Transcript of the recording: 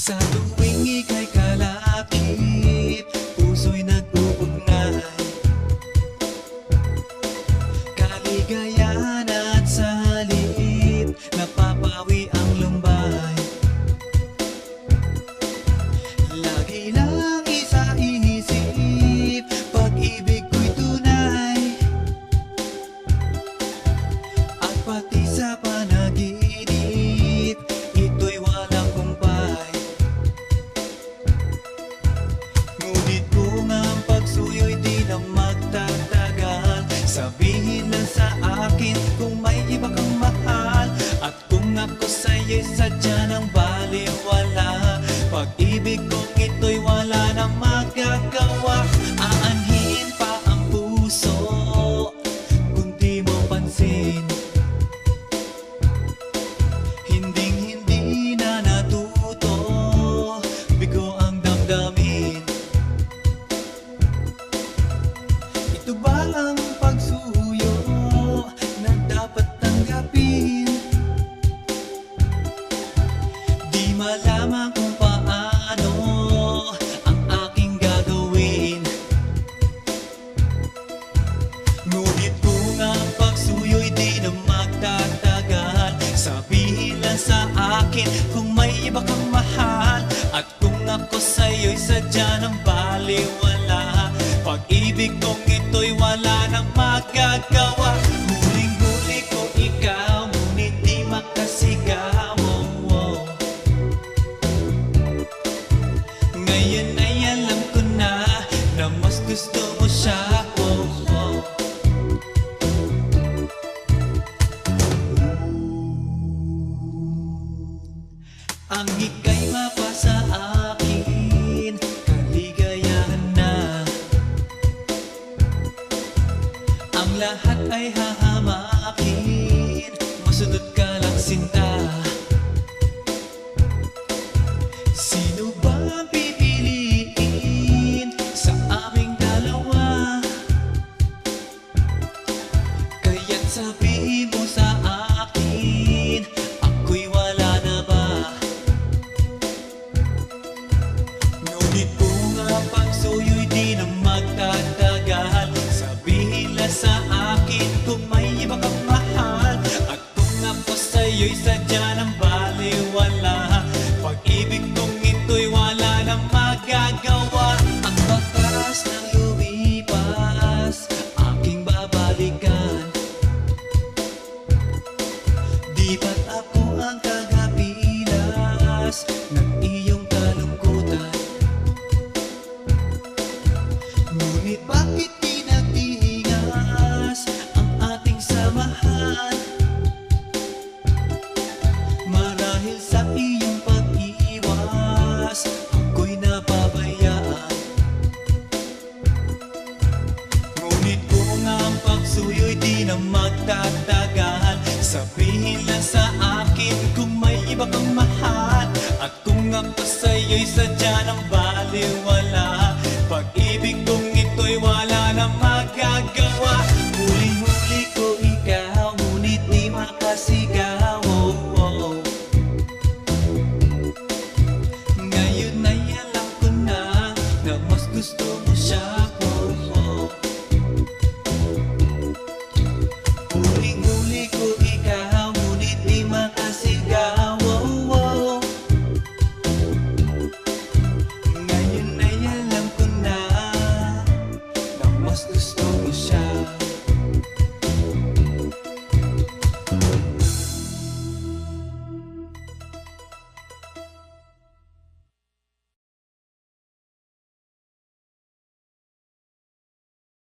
Sa tuwing ika'y kalakip, puso'y nag-uugnay. Kaligayahan at sa halip, napapawi ang lumbay. Lagi lang isa inisip, pag-ibig ko'y tunay. At pati sa panaginip, ito'y walang kumpay. Ngunit kung ang pagsuyo'y di na magtatagal, sabihin lang sa akin kung may iba kang mahal. At kung ako sa'yo'y sadya ng baliwala, pag-ibig kong ito'y wala na magagawa. Aanhin pa ang puso kung di mo pansin. Hinding-hindi na natuto, bigo ang damdamin. Ito ba ang pagsuyo na dapat tanggapin? Di malaman kung paano ang aking gagawin. Ngunit kung ang pagsuyo'y di na magtatagal, sabihin lang sa akin kung may iba kang mahal. At kung ako sa'yo'y sadya ng baliwala, pag-ibig kong ito'y wala nang magagawa. Huling-huli ko ikaw, ngunit di makasigaw. Ngayon ay alam ko na mas gusto mo siya. Ang ika'y mapasa akin, kaligayahan na. Ang lahat ay hahamakin, masunod ka lang sinta. Sino ba ang pipiliin sa aming dalawa? Kaya't sabihin mo sa akin, ako'y wala na ba? Ngunit kung ang pagsuyo'y di na magtatagal, sabihin lang sa akin kung may iba kang mahal. At kung ako sa'yo'y sadya ng baliwala, pag-ibig kong ito'y wala nang magagawa. Ang bakas ng lumipas, aking babalikan. Di ba't ako ang tagapilas ng iyong kalungkutan? Ngunit bakit di nagtingas ang ating samahan? Marahil sa iyong pag-iwas, ako'y napabayaan. Ngunit kung ang pagsuyo'y di na magtatagal, sabihin lang sa akin kung may iba kang mahal. At kung ako sa'yo'y sadya ng